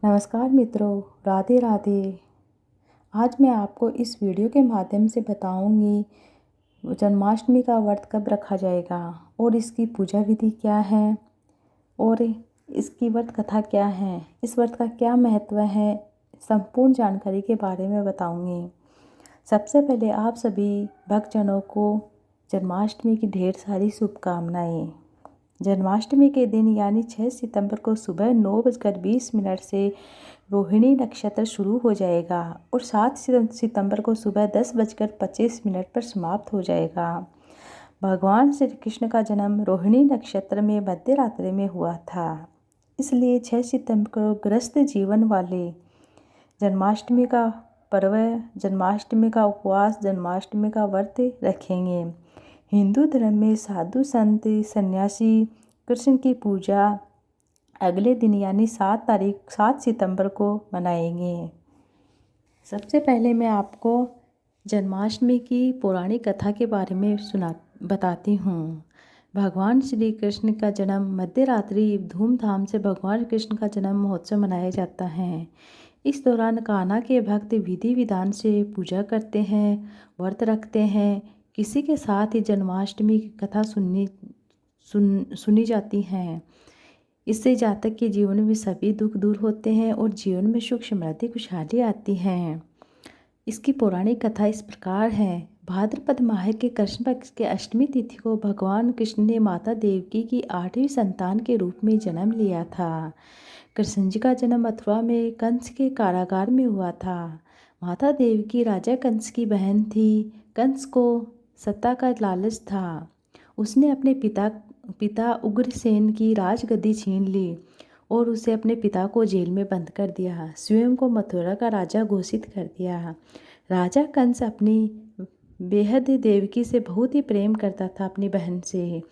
नमस्कार मित्रों, राधे राधे। आज मैं आपको इस वीडियो के माध्यम से बताऊंगी जन्माष्टमी का व्रत कब रखा जाएगा और इसकी पूजा विधि क्या है और इसकी व्रत कथा क्या है, इस व्रत का क्या महत्व है। संपूर्ण जानकारी के बारे में बताऊंगी। सबसे पहले आप सभी भक्तजनों को जन्माष्टमी की ढेर सारी शुभकामनाएं। जन्माष्टमी के दिन यानी 6 सितंबर को सुबह 9:20 से रोहिणी नक्षत्र शुरू हो जाएगा और 7 सितंबर को सुबह 10:25 पर समाप्त हो जाएगा। भगवान श्री कृष्ण का जन्म रोहिणी नक्षत्र में मध्य रात्रि में हुआ था, इसलिए 6 सितंबर को ग्रस्त जीवन वाले जन्माष्टमी का पर्व, जन्माष्टमी का उपवास, जन्माष्टमी का व्रत रखेंगे। हिंदू धर्म में साधु संत सन्यासी कृष्ण की पूजा अगले दिन यानी 7 सितंबर को मनाएंगे। सबसे पहले मैं आपको जन्माष्टमी की पौराणिक कथा के बारे में बताती हूँ। भगवान श्री कृष्ण का जन्म मध्य रात्रि धूमधाम से भगवान कृष्ण का जन्म महोत्सव मनाया जाता है। इस दौरान कान्हा के भक्त विधि विधान से पूजा करते हैं, व्रत रखते हैं। किसी के साथ ही जन्माष्टमी की कथा सुनी जाती है। इससे जातक के जीवन में सभी दुख दूर होते हैं और जीवन में सुख समृद्धि खुशहाली आती है। इसकी पौराणिक कथा इस प्रकार है। भाद्रपद माह के कृष्ण पक्ष के अष्टमी तिथि को भगवान कृष्ण ने माता देवकी की 8वीं संतान के रूप में जन्म लिया था। कृष्ण जी का जन्म मथुरा में कंस के कारागार में हुआ था। माता देवकी राजा कंस की बहन थी। कंस को सत्ता का लालच था। उसने अपने पिता उग्रसेन की राजगद्दी छीन ली और उसे अपने पिता को जेल में बंद कर दिया। स्वयं को मथुरा का राजा घोषित कर दिया। राजा कंस अपनी बेहद देवकी से बहुत ही प्रेम करता था। अपनी बहन से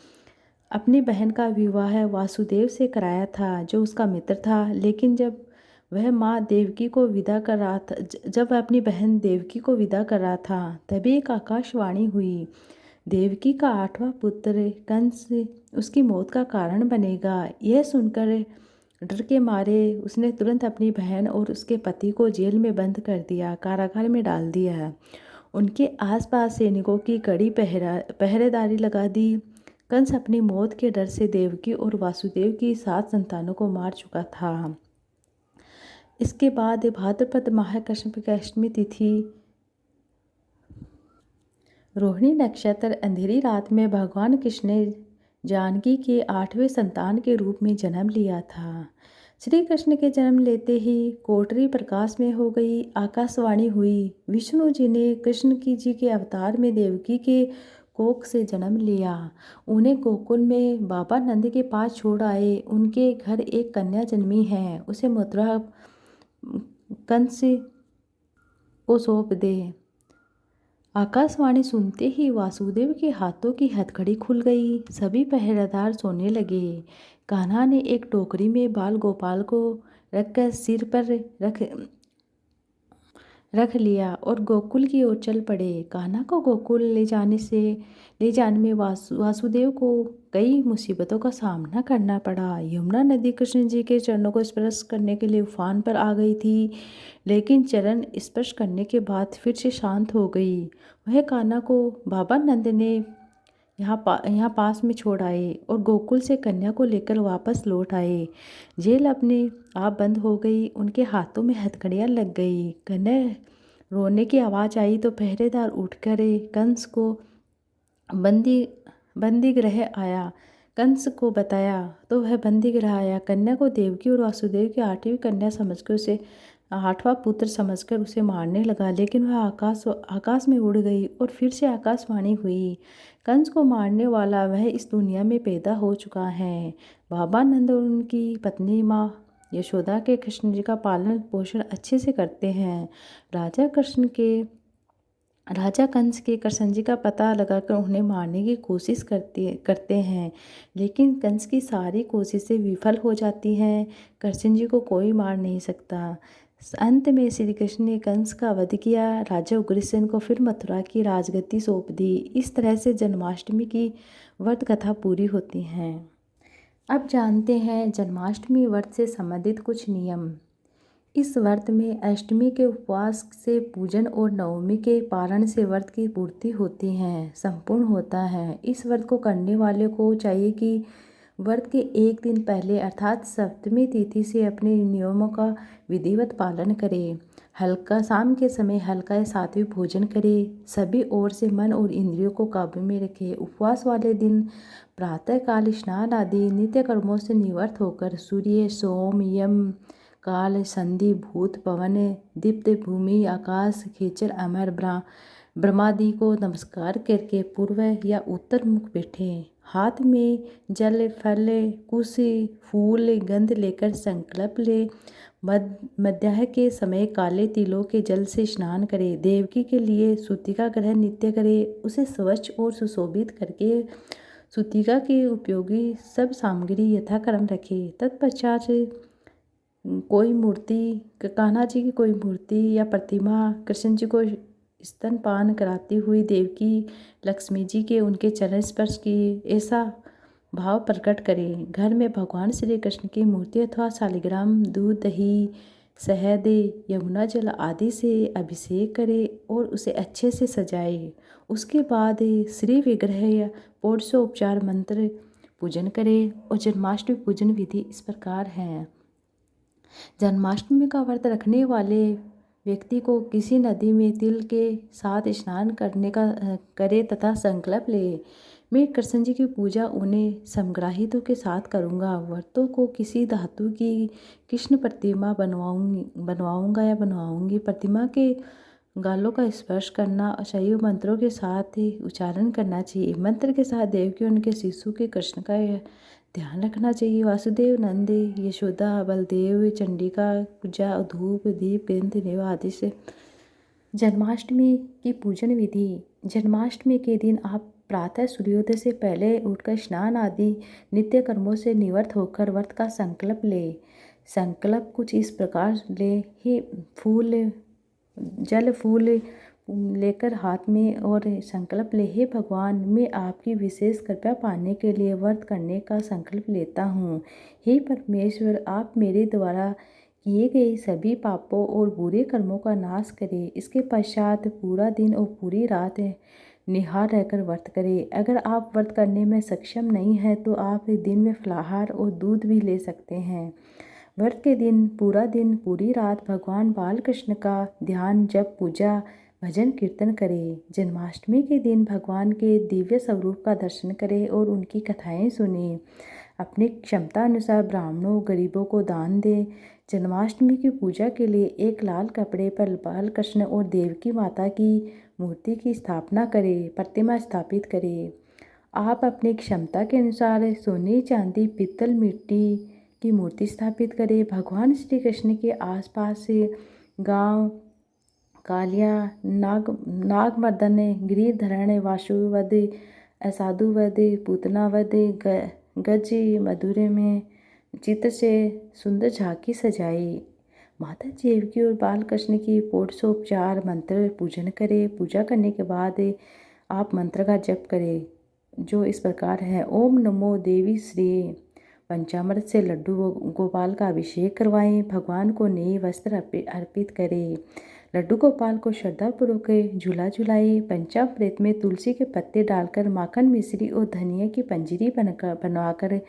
अपनी बहन का विवाह वासुदेव से कराया था, जो उसका मित्र था। लेकिन जब वह माँ देवकी को विदा कर रहा था जब वह अपनी बहन देवकी को विदा कर रहा था, तभी एक आकाशवाणी हुई। देवकी का 8वां पुत्र कंस उसकी मौत का कारण बनेगा। यह सुनकर डर के मारे उसने तुरंत अपनी बहन और उसके पति को जेल में बंद कर दिया, कारागार में डाल दिया। उनके आसपास सैनिकों की कड़ी पहरेदारी लगा दी। कंस अपनी मौत के डर से देवकी और वासुदेव की 7 संतानों को मार चुका था। इसके बाद भाद्रपद माह कृष्ण की अष्टमी तिथि रोहिणी नक्षत्र अंधेरी रात में भगवान कृष्ण ने जानकी के 8वें संतान के रूप में जन्म लिया था। श्री कृष्ण के जन्म लेते ही कोठरी प्रकाश में हो गई। आकाशवाणी हुई। विष्णु जी ने कृष्ण जी के अवतार में देवकी के कोख से जन्म लिया। उन्हें गोकुल में बाबा नंद के पास छोड़ आए। उनके घर एक कन्या जन्मी है, उसे मथुरा कंस को सौंप दे। आकाशवाणी सुनते ही वासुदेव के हाथों की हथकड़ी खुल गई। सभी पहरेदार सोने लगे। कान्हा ने एक टोकरी में बाल गोपाल को रखकर सिर पर रख लिया और गोकुल की ओर चल पड़े। कान्हा को गोकुल ले जाने में वासुदेव को कई मुसीबतों का सामना करना पड़ा। यमुना नदी कृष्ण जी के चरणों को स्पर्श करने के लिए उफान पर आ गई थी, लेकिन चरण स्पर्श करने के बाद फिर से शांत हो गई। वह कान्हा को बाबा नंद ने यहाँ पास में छोड़ आए और गोकुल से कन्या को लेकर वापस लौट आए। जेल अपने आप बंद हो गई। उनके हाथों में हथकड़ियाँ लग गई। कन्या रोने की आवाज़ आई तो पहरेदार उठकर कंस को बंदी गृह आया। कंस को बताया तो वह बंदी गृह आया। कन्या को देवकी और वासुदेव की 8वीं कन्या समझकर उसे 8वां पुत्र समझकर उसे मारने लगा, लेकिन वह आकाश में उड़ गई और फिर से आकाशवाणी हुई। कंस को मारने वाला वह इस दुनिया में पैदा हो चुका है। बाबा नंद और उनकी पत्नी माँ यशोदा के कृष्ण जी का पालन पोषण अच्छे से करते हैं। राजा कंस के कृष्ण जी का पता लगाकर उन्हें मारने की कोशिश करते हैं, लेकिन कंस की सारी कोशिशें विफल हो जाती हैं। कृष्ण जी को कोई मार नहीं सकता। अंत में श्री कृष्ण ने कंस का वध किया। राजा उग्रसेन को फिर मथुरा की राजगद्दी सौंप दी। इस तरह से जन्माष्टमी की व्रत कथा पूरी होती है। अब जानते हैं जन्माष्टमी व्रत से संबंधित कुछ नियम। इस व्रत में अष्टमी के उपवास से पूजन और नवमी के पारण से व्रत की पूर्ति होती है, संपूर्ण होता है। इस व्रत को करने वाले को चाहिए कि व्रत के एक दिन पहले अर्थात सप्तमी तिथि से अपने नियमों का विधिवत पालन करे। हल्का शाम के समय हल्का या सात्विक भोजन करे। सभी ओर से मन और इंद्रियों को काबू में रखे। उपवास वाले दिन प्रातःकाल स्नान आदि नित्य कर्मों से निवृत्त होकर सूर्य, सोम, यम, काल, संधि, भूत, पवन, दीप्त, भूमि, आकाश, खेचर, अमर, ब्रह्मादि को नमस्कार करके पूर्व या उत्तर मुख बैठे। हाथ में जल, फल, कुश, फूल, गंध लेकर संकल्प ले। मध्याह्न के समय काले तिलों के जल से स्नान करे। देवकी के लिए सूतिका ग्रहण नित्य करे। उसे स्वच्छ और सुशोभित करके सूतिका की उपयोगी सब सामग्री यथाक्रम रखे। तत्पश्चात कोई मूर्ति, कान्हा जी की कोई मूर्ति या प्रतिमा, कृष्ण जी को स्तनपान कराती हुई देवकी, लक्ष्मी जी के उनके चरण स्पर्श की ऐसा भाव प्रकट करें। घर में भगवान श्री कृष्ण की मूर्ति अथवा शालिग्राम, दूध, दही, शहद, यमुना जल आदि से अभिषेक करे और उसे अच्छे से सजाए। उसके बाद श्री विग्रह या षोडशोपचार मंत्र पूजन करे। और जन्माष्टमी पूजन विधि इस प्रकार है। जन्माष्टमी का व्रत रखने वाले व्यक्ति को किसी नदी में तिल के साथ स्नान करे तथा संकल्प ले, मैं कृष्ण जी की पूजा उन्हें समग्राहितों के साथ करूँगा। व्रतों को किसी धातु की कृष्ण प्रतिमा बनवाऊंगी। प्रतिमा के गालों का स्पर्श करना चाहिए। मंत्रों के साथ ही उच्चारण करना चाहिए। मंत्र के साथ देवकी उनके शिशु के कृष्ण का ध्यान रखना चाहिए। वासुदेव, नंद, यशोदा, बलदेव, चंडिका पूजा, धूप, दीप, ग्रंथ, नेव आदि से। जन्माष्टमी की पूजन विधि। जन्माष्टमी के दिन आप प्रातः सूर्योदय से पहले उठकर स्नान आदि नित्य कर्मों से निवृत्त होकर व्रत का संकल्प ले। संकल्प कुछ इस प्रकार ले ही जल फूल लेकर हाथ में और संकल्प ले, हे भगवान, मैं आपकी विशेष कृपा पाने के लिए व्रत करने का संकल्प लेता हूँ। हे परमेश्वर, आप मेरे द्वारा किए गए सभी पापों और बुरे कर्मों का नाश करें। इसके पश्चात पूरा दिन और पूरी रात निहार रहकर व्रत करें। अगर आप व्रत करने में सक्षम नहीं हैं तो आप दिन में फलाहार और दूध भी ले सकते हैं। व्रत के दिन पूरा दिन पूरी रात भगवान बाल कृष्ण का ध्यान, जप, पूजा, भजन, कीर्तन करें। जन्माष्टमी के दिन भगवान के दिव्य स्वरूप का दर्शन करें और उनकी कथाएं सुनें। अपनी क्षमता अनुसार ब्राह्मणों, गरीबों को दान दें। जन्माष्टमी की पूजा के लिए एक लाल कपड़े पर बाल कृष्ण और देवकी माता की मूर्ति की स्थापना करें, प्रतिमा स्थापित करें। आप अपनी क्षमता के अनुसार सोने, चांदी, पीतल, मिट्टी की मूर्ति स्थापित करें। भगवान श्री कृष्ण के आसपास गांव, कालिया, नागमर्दन, गिरिधरण, वासुवध, असाधुवध, पूतनावध, गज, मधुरे में चित्र से सुंदर झांकी सजाई। माता देवकी और बाल कृष्ण की षोडशोपचार मंत्र पूजन करें। पूजा करने के बाद आप मंत्र का जप करें जो इस प्रकार है। ओम नमो देवी श्री। पंचामृत से लड्डू गोपाल का अभिषेक करवाएं। भगवान को नए वस्त्र अर्पित करें। लड्डू गोपाल को श्रद्धापूर्वक झूला झुलाए। पंचामृत में तुलसी के पत्ते डालकर माखन, मिश्री और धनिया की पंजीरी बनवाकर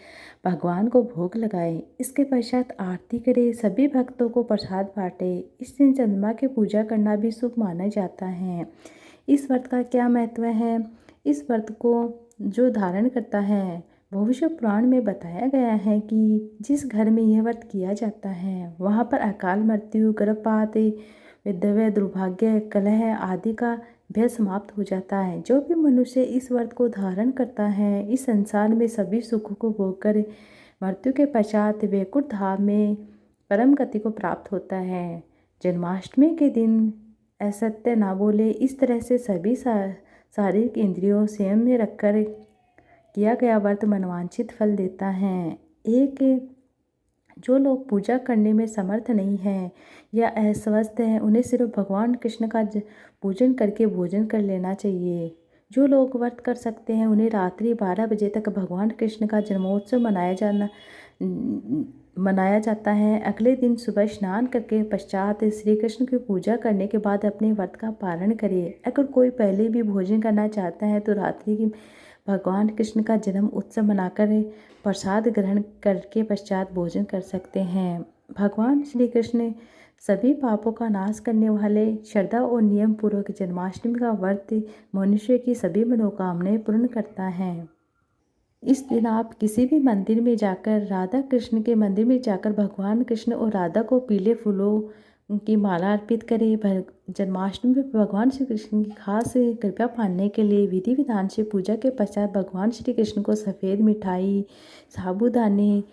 भगवान को भोग लगाए। इसके पश्चात आरती करें। सभी भक्तों को प्रसाद बांटे। इस दिन चंद्रमा की पूजा करना भी शुभ माना जाता है। इस व्रत का क्या महत्व है? इस व्रत को जो धारण करता है, भविष्य पुराण में बताया गया है कि जिस घर में यह व्रत किया जाता है वहाँ पर अकाल मृत्यु, गर्भपात, विधवा, दुर्भाग्य, कलह आदि का भय समाप्त हो जाता है। जो भी मनुष्य इस व्रत को धारण करता है इस संसार में सभी सुखों को भोगकर मृत्यु के पश्चात वैकुंठ धाम में परम गति को प्राप्त होता है। जन्माष्टमी के दिन असत्य ना बोले। इस तरह से सभी शारीरिक इंद्रियों संयम में रखकर किया गया व्रत मनवांछित फल देता है। जो लोग पूजा करने में समर्थ नहीं हैं या अस्वस्थ हैं उन्हें सिर्फ भगवान कृष्ण का पूजन करके भोजन कर लेना चाहिए। जो लोग व्रत कर सकते हैं उन्हें रात्रि 12 बजे तक भगवान कृष्ण का जन्मोत्सव मनाया जाता है। अगले दिन सुबह स्नान करके पश्चात श्री कृष्ण की पूजा करने के बाद अपने व्रत का पालन करें। अगर कोई पहले भी भोजन करना चाहता है तो रात्रि की भगवान कृष्ण का जन्म उत्सव मनाकर प्रसाद ग्रहण करके पश्चात भोजन कर सकते हैं। भगवान श्री कृष्ण सभी पापों का नाश करने वाले श्रद्धा और नियम पूर्वक जन्माष्टमी का व्रत मनुष्य की सभी मनोकामनाएं पूर्ण करता है। इस दिन आप किसी भी मंदिर में जाकर राधा कृष्ण के मंदिर में जाकर भगवान कृष्ण और राधा को पीले फूलों की माला अर्पित करें। जन्माष्टमी में भगवान श्री कृष्ण की खास कृपा पाने के लिए विधि विधान से पूजा के पश्चात भगवान श्री कृष्ण को सफ़ेद मिठाई, साबूदाने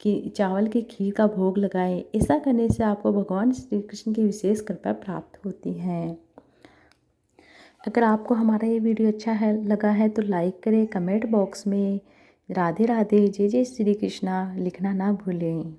की चावल की खीर का भोग लगाएं। ऐसा करने से आपको भगवान श्री कृष्ण की विशेष कृपा प्राप्त होती है। अगर आपको हमारा ये वीडियो अच्छा लगा है तो लाइक करें, कमेंट बॉक्स में राधे राधे जय जय श्री कृष्णा लिखना ना भूलें।